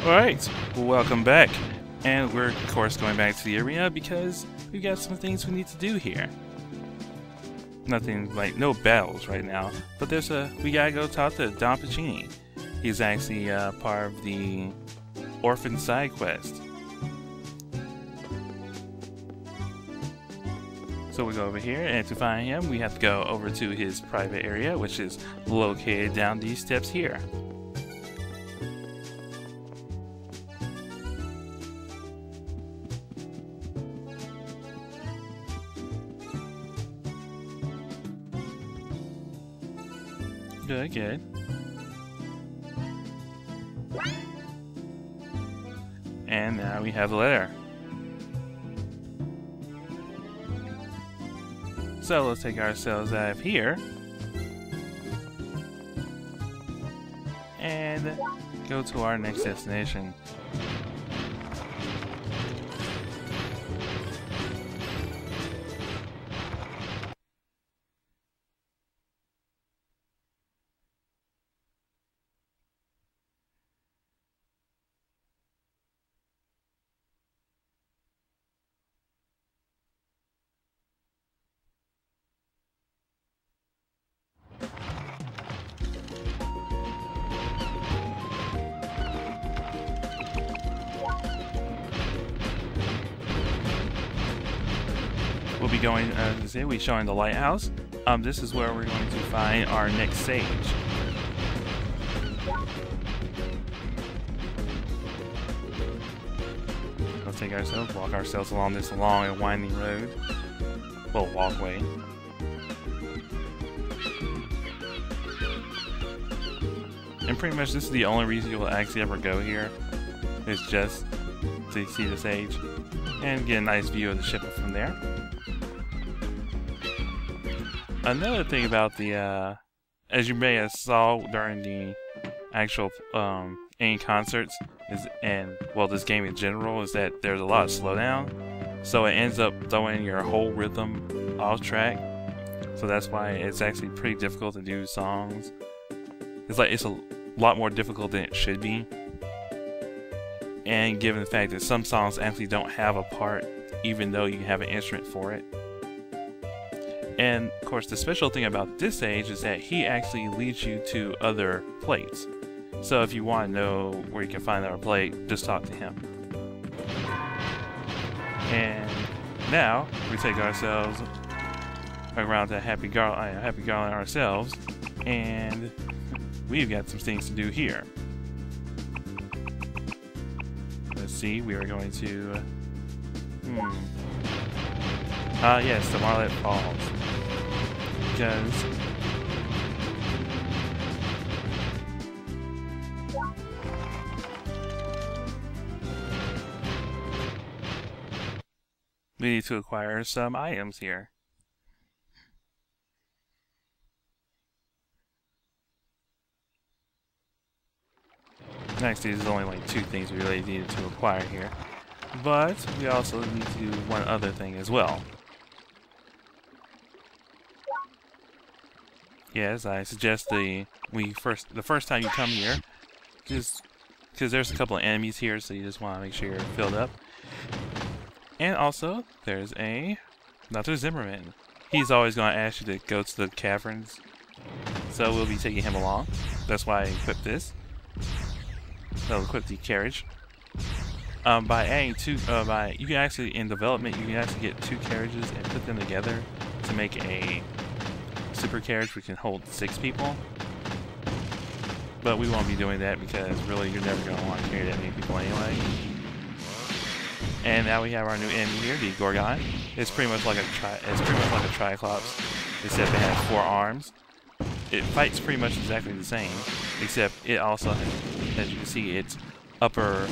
Alright, welcome back. And we're, of course, going back to the arena because we've got some things we need to do here. Nothing, like, no battles right now. But we gotta go talk to Don Pacini. He's actually part of the Orphan side quest. So we go over here, and to find him, we have to go over to his private area, which is located down these steps here. Good, good. And now we have a letter. So let's take ourselves out of here and go to our next destination. We'll be going, as I say, we're showing the Lighthouse. This is where we're going to find our next sage. Let's take ourselves, walk ourselves along this long and winding road. Well, walkway. And pretty much this is the only reason you'll actually ever go here. Is just to see the sage and get a nice view of the ship from there. Another thing about the, as you may have saw during the actual any concerts, this game in general, is that there's a lot of slowdown, so it ends up throwing your whole rhythm off track. So that's why it's actually pretty difficult to do songs. It's a lot more difficult than it should be. And given the fact that some songs actually don't have a part, even though you have an instrument for it. And of course, the special thing about this stage is that he actually leads you to other plates. So if you want to know where you can find our plate, just talk to him. And now we take ourselves around to Happy Garland ourselves, and we've got some things to do here. Let's see, we are going to yes, the Marlet Falls. Because we need to acquire some items here. Actually, there's only like 2 things we really needed to acquire here. But we also need to do one other thing as well. Yes, I suggest the first time you come here, just because there's a couple of enemies here, so you just want to make sure you're filled up. And also, there's Dr. Zimmerman. He's always going to ask you to go to the caverns, so we'll be taking him along. That's why I equipped this. That'll equip the carriage. By adding you can actually, in development, you can actually get 2 carriages and put them together to make a super carriage which can hold 6 people. But we won't be doing that because really you're never going to want to carry that many people anyway. And now we have our new enemy here, the Gorgon. It's pretty much like a Triclops, except it has 4 arms. It fights pretty much exactly the same, except it also has, as you can see, its upper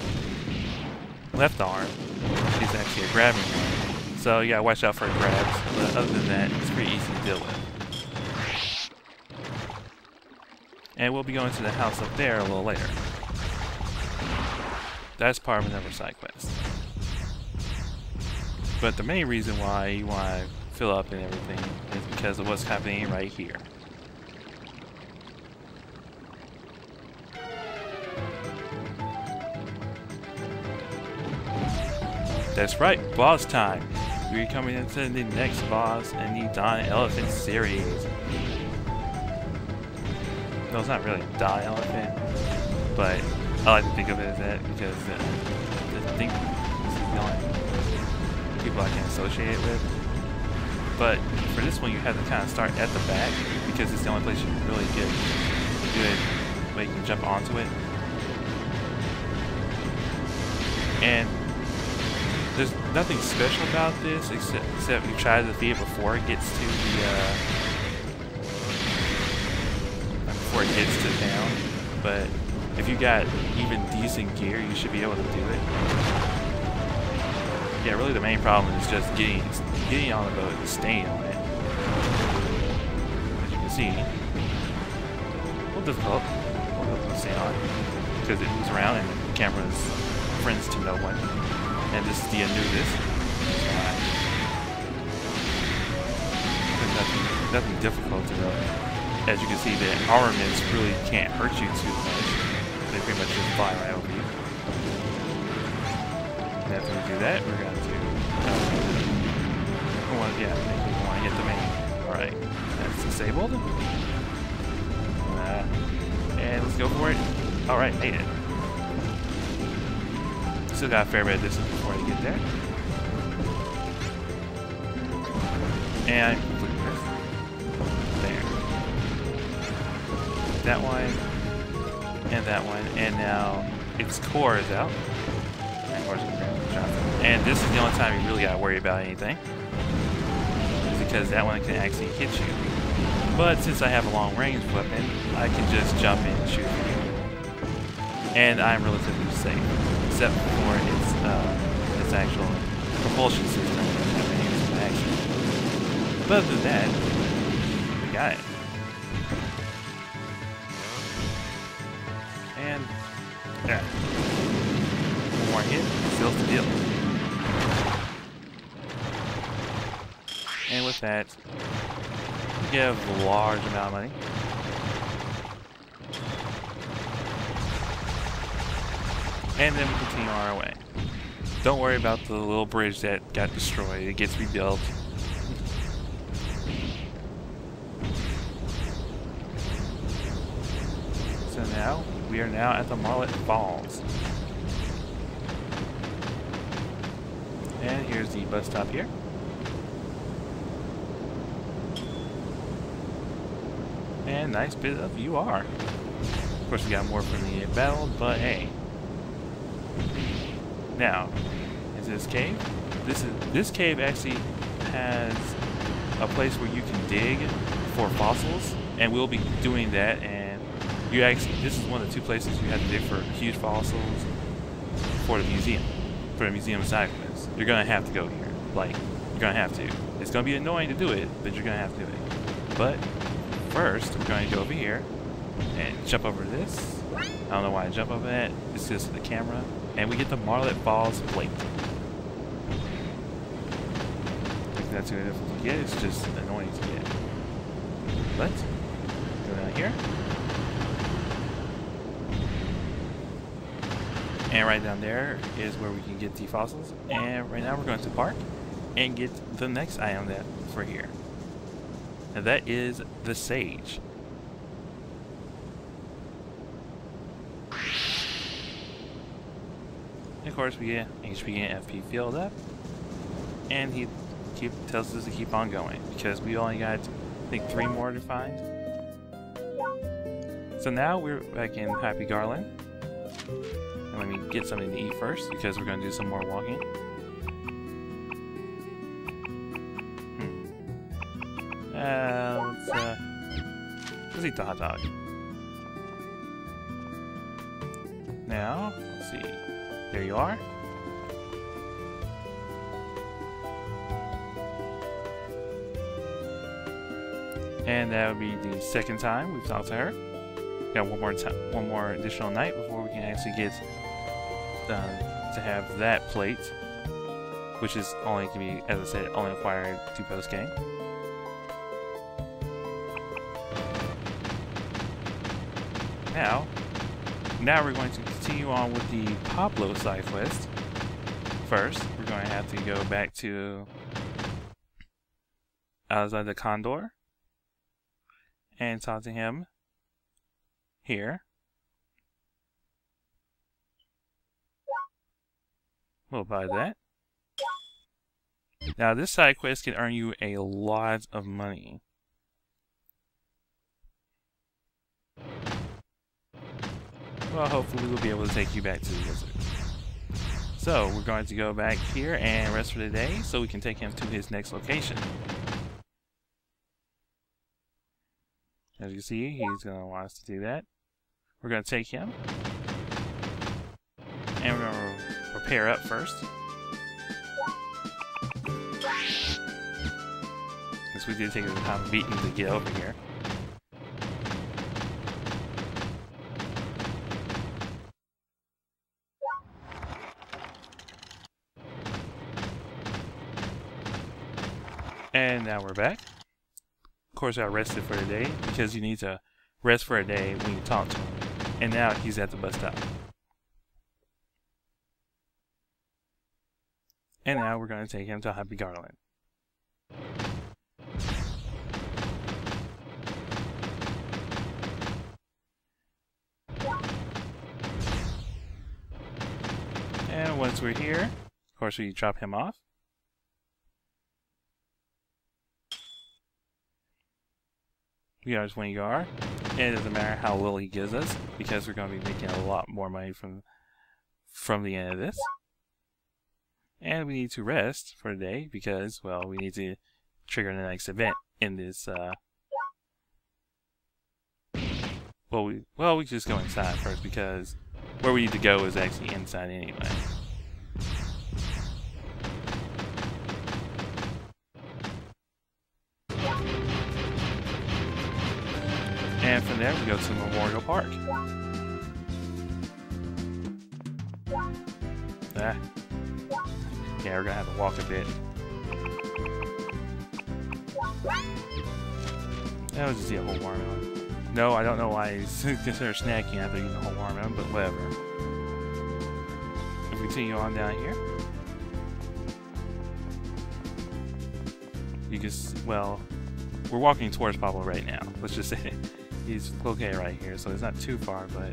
left arm is actually a grabbing one. So you gotta watch out for grabs, but other than that, it's pretty easy to deal with. And we'll be going to the house up there a little later. That's part of another side quest. But the main reason why you want to fill up and everything is because of what's happening right here. That's right, boss time. We're coming into the next boss in the Dawn Elephant series. No, it's not really Dawn Elephant, but I like to think of it as that because I think this is the only people I can associate it with. But for this one, you have to kind of start at the back because it's the only place you can really get a good way you can jump onto it. And there's nothing special about this except you try to defeat it before it gets to the town. But if you got even decent gear, you should be able to do it. Yeah, really the main problem is just getting on the boat and staying on it. As you can see, a little difficult to stay on because it moves around and the camera's friends to no one. And this is the Anubis. Nothing difficult to really. As you can see, the armaments really can't hurt you too much. They pretty much just fly right over you. And after we do that, we're going to want to hit the main. Alright, that's disabled. And let's go for it. Alright, made it. Still got a fair bit of distance before you get there. And click this. There. That one. And that one. And now its core is out. And this is the only time you really gotta worry about anything. Because that one can actually hit you. But since I have a long range weapon, I can just jump in and shoot you. And I'm relatively safe. Except for its actual propulsion system. But other than that, we got it. And yeah. One more hit, seals the deal. And with that, we get a large amount of money. And then we continue on our way. Don't worry about the little bridge that got destroyed. It gets rebuilt. So now, we are now at the Marlet Falls. And here's the bus stop here. And nice bit of UR. Of course, we got more from the battle, but hey. Now, is this cave? This cave actually has a place where you can dig for fossils, and we'll be doing that. And you actually, this is one of the two places you have to dig for huge fossils for the museum, side quests. You're gonna have to go here. Like, you're gonna have to. It's gonna be annoying to do it, but you're gonna have to do it. But first, we're going to go over here and jump over this. I don't know why I jump over that. It's just the camera. And we get the Marlet Falls plate. I think that's too difficult to get. It's just annoying to get. Let's go down here. And right down there is where we can get the fossils. And right now we're going to park and get the next item for here. And that is the Sage. And of course, we get HP and FP filled up, and he tells us to keep on going because we only got, I think, 3 more to find. So now we're back in Happy Garland, and let me get something to eat first because we're going to do some more walking. Let's eat the hot dog. Now, let's see. There you are. And that would be the second time we've talked to her. Got one more additional night before we can actually get to have that plate, which is only can be, as I said, only acquired 2 post game. Now we're going to continue on with the Pablo side quest first, we're going to have to go back to outside the Condor and talk to him here. We'll buy that. Now this side quest can earn you a lot of money. Well, hopefully we'll be able to take you back to the wizard. So we're going to go back here and rest for the day so we can take him to his next location. As you see, he's going to want us to do that. We're going to take him and we're going to repair up first. Since we did take the time of beating to get over here. And now we're back. Of course I rested for the day because you need to rest for a day when you talk to him. And now he's at the bus stop. And now we're going to take him to Happy Garland. And once we're here, of course we drop him off. We are just when you are. And it doesn't matter how little he gives us, because we're going to be making a lot more money from the end of this. And we need to rest for the day because, well, we need to trigger the next event in this. Well, we just go inside first because where we need to go is actually inside anyway. And from there, we go to Memorial Park. Yeah, we're gonna have to walk a bit. That was just eat a whole watermelon. No, I don't know why he's considered snacking after eating a whole watermelon, but whatever. If we continue on down here, you just, well, we're walking towards Pablo right now. Let's just say he's located right here, so it's not too far, but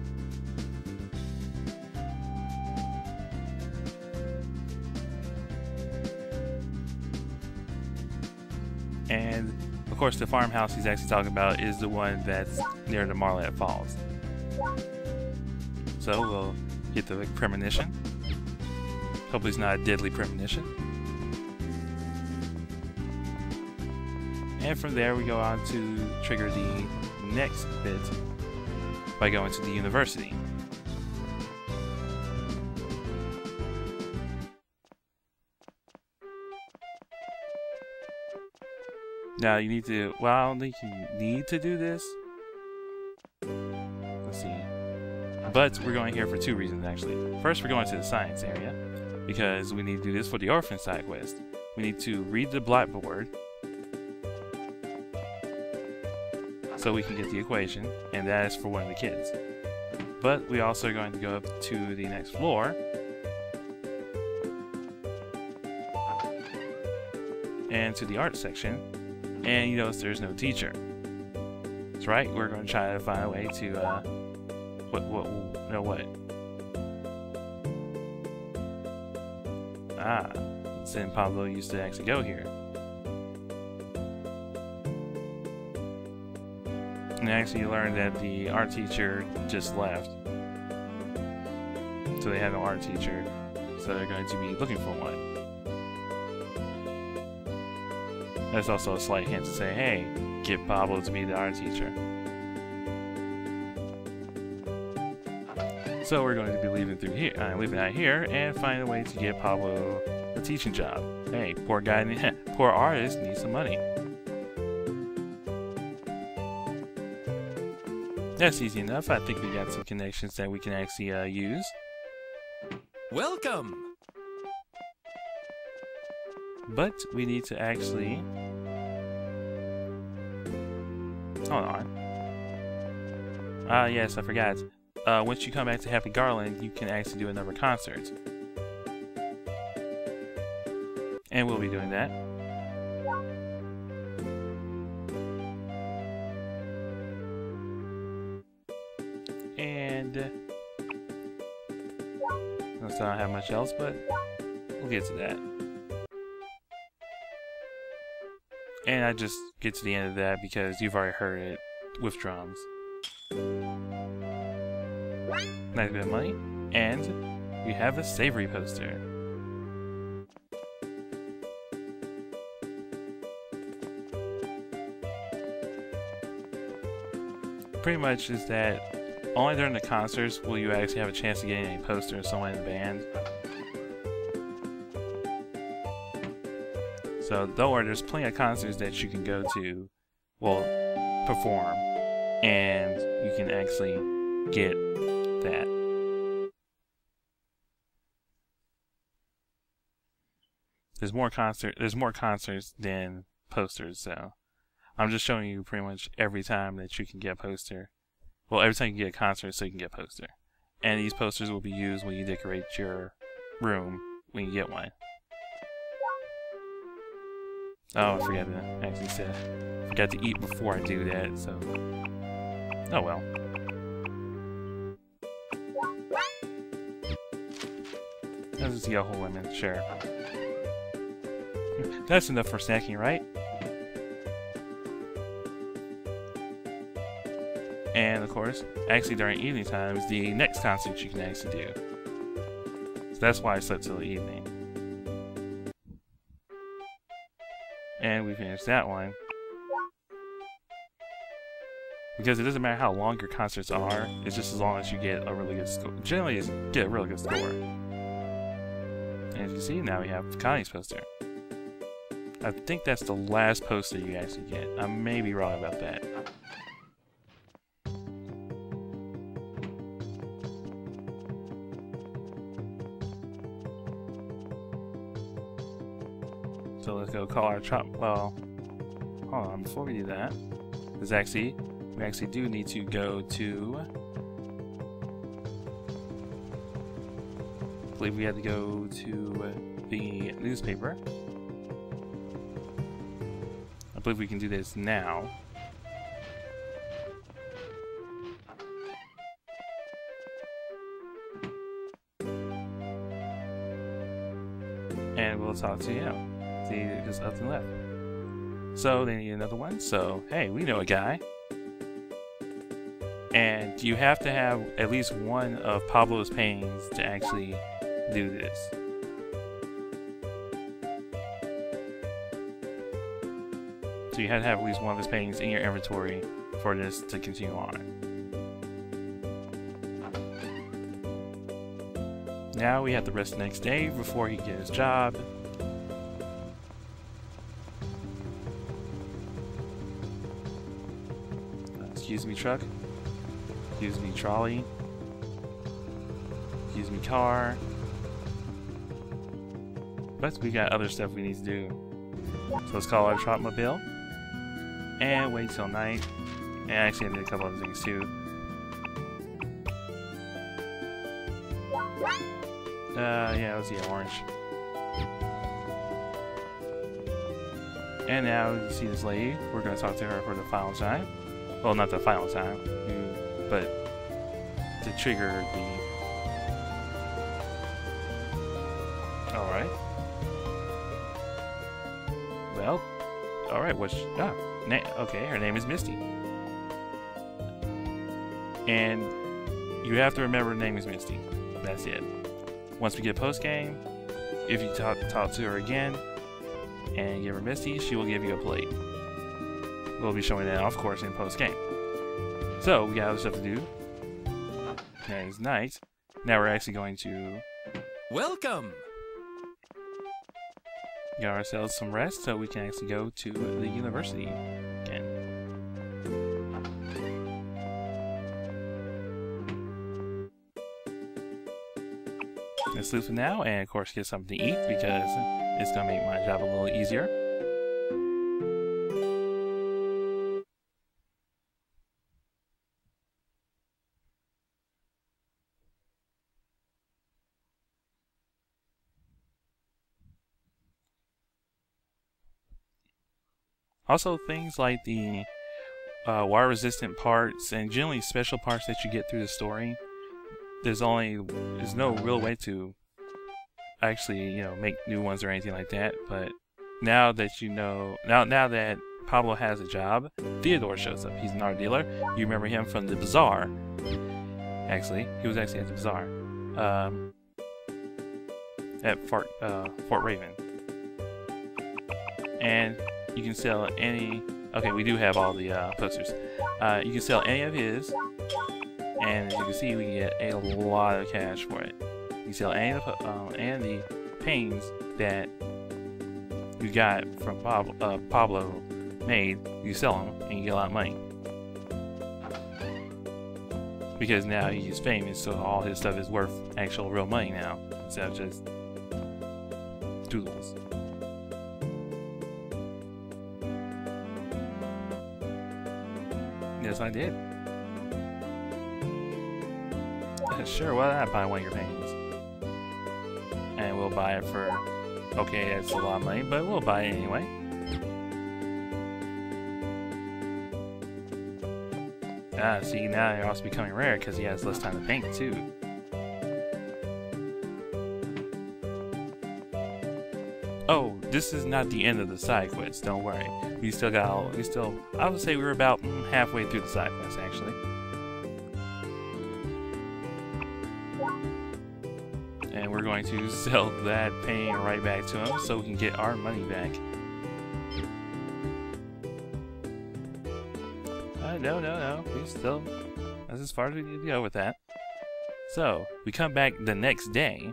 and of course the farmhouse he's actually talking about is the one that's near the Marlet Falls. So we'll get the premonition. Hopefully it's not a deadly premonition. And from there we go on to trigger the next bit by going to the university. Now you need to, well, I don't think you need to do this. Let's see. But we're going here for two reasons actually. First, we're going to the science area because we need to do this for the orphan side quest. We need to read the blackboard so we can get the equation, and that is for one of the kids. But we also are going to go up to the next floor and to the art section, and you notice there's no teacher. That's right, we're going to try to find a way to since Pablo used to actually go here. And actually you learned that the art teacher just left. So they have no art teacher. So they're going to be looking for one. That's also a slight hint to say, hey, get Pablo to be the art teacher. So we're going to be leaving out here and find a way to get Pablo a teaching job. Hey, poor guy, poor artist needs some money. That's easy enough. I think we got some connections that we can actually use. Welcome! But we need to actually... Hold on. Yes, I forgot. Once you come back to Happy Garland, you can actually do another concert. And we'll be doing that. And I don't have much else, but we'll get to that. And I just get to the end of that because you've already heard it with drums. Nice bit of money. And we have a savory poster. Pretty much is that only during the concerts will you actually have a chance to get any poster of someone in the band. So don't worry, there's plenty of concerts that you can go to, well, perform, and you can actually get that. There's more concerts than posters, so I'm just showing you pretty much every time that you can get a poster. Well, every time you get a concert, so you can get a poster. And these posters will be used when you decorate your room when you get one. Oh, I forgot to actually say. Forgot to eat before I do that, so. Oh well. That's just Yahoo women, sure. That's enough for snacking, right? And of course, actually during evening times, the next concert you can actually do. So that's why I slept till the evening. And we finished that one. Because it doesn't matter how long your concerts are, it's just as long as you get a really good score. Generally, you get a really good score. And as you see, now we have Connie's poster. I think that's the last poster you actually get. I may be wrong about that. So let's go call our chop. Well, hold on, before we do that, we actually do need to go to. I believe we had to go to the newspaper. I believe we can do this now. And we'll talk to you now. See, just up and left. So they need another one. So hey, we know a guy. And you have to have at least one of Pablo's paintings to actually do this. So you have to have at least one of his paintings in your inventory for this to continue on. Now we have to rest the next day before he can get his job. Excuse me, truck. Excuse me, trolley. Excuse me, car. But we got other stuff we need to do. So let's call our Trotmobile. And wait till night. And actually I did a couple other things too. Yeah, let's see, orange. And now you see this lady. We're gonna talk to her for the final time. Well, not the final time, but to trigger the. Alright. Well, alright, okay, her name is Misty. And you have to remember her name is Misty. That's it. Once we get post-game, if you talk to her again and give her Misty, she will give you a plate. We'll be showing that, of course, in post-game. So, we got other stuff to do. That is night. Now we're actually going to... Welcome! Get ourselves some rest so we can actually go to the university again. Let's sleep for now and, of course, get something to eat because it's going to make my job a little easier. Also, things like the water-resistant parts and generally special parts that you get through the story. There's no real way to actually, make new ones or anything like that. But now that now that Pablo has a job, Theodore shows up. He's an art dealer. You remember him from the bazaar. Actually, he was actually at the bazaar at Fort Raven. And you can sell any. Okay, we do have all the posters. You can sell any of his, and as you can see, we can get a lot of cash for it. You can sell any of the paintings that you got from Pablo made. You sell them, and you get a lot of money. Because now he's famous, so all his stuff is worth actual real money now, instead of just doodles. Yes, I did. Sure, why not buy one of your paintings? And we'll buy it for... Okay, that's a lot of money, but we'll buy it anyway. Ah, see, now they're also becoming rare because he has less time to paint, too. Oh, this is not the end of the side quest, don't worry. I would say we were about halfway through the side quest, actually. And we're going to sell that painting right back to him so we can get our money back. No. That's as far as we need to go with that. So, we come back the next day.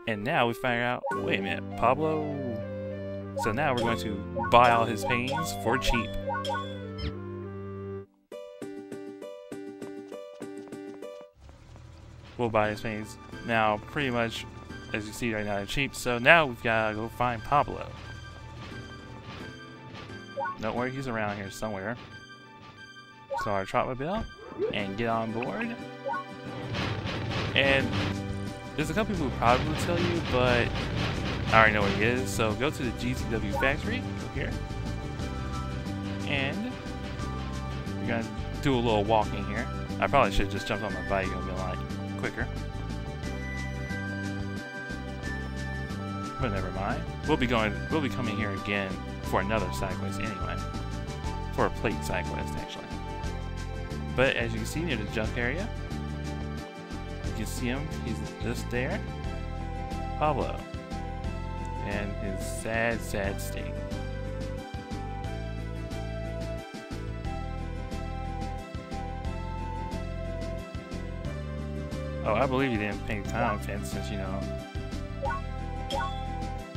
And now we find out, wait a minute, Pablo... So now we're going to buy all his paintings for cheap. We'll buy his paintings now pretty much, as you see right now, they're cheap. So now we've got to go find Pablo. Don't worry, he's around here somewhere. So our Trotmobile and get on board. And there's a couple people who probably will tell you, but I already know where he is. So go to the GCW factory, go here. And we're gonna do a little walking here. I probably should have just jumped on my bike, it'll be a lot quicker. But never mind. We'll be coming here again for another side quest anyway. For a plate side quest, actually. But as you can see near the junk area, you can see him, he's just there. Pablo. And his sad, sad state. Oh, I believe you didn't pay time fence since you know.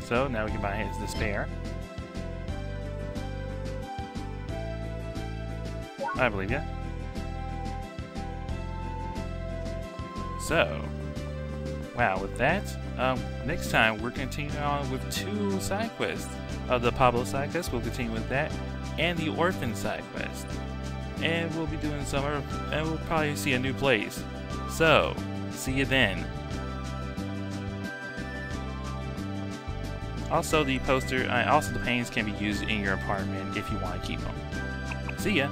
So now we can buy his despair. I believe ya. So, wow, with that, next time we're continuing on with 2 side quests. The Pablo side quest, we'll continue with that, and the Orphan side quest. And we'll be doing summer, and we'll probably see a new place. So, see you then. Also, the paintings can be used in your apartment if you want to keep them. See ya!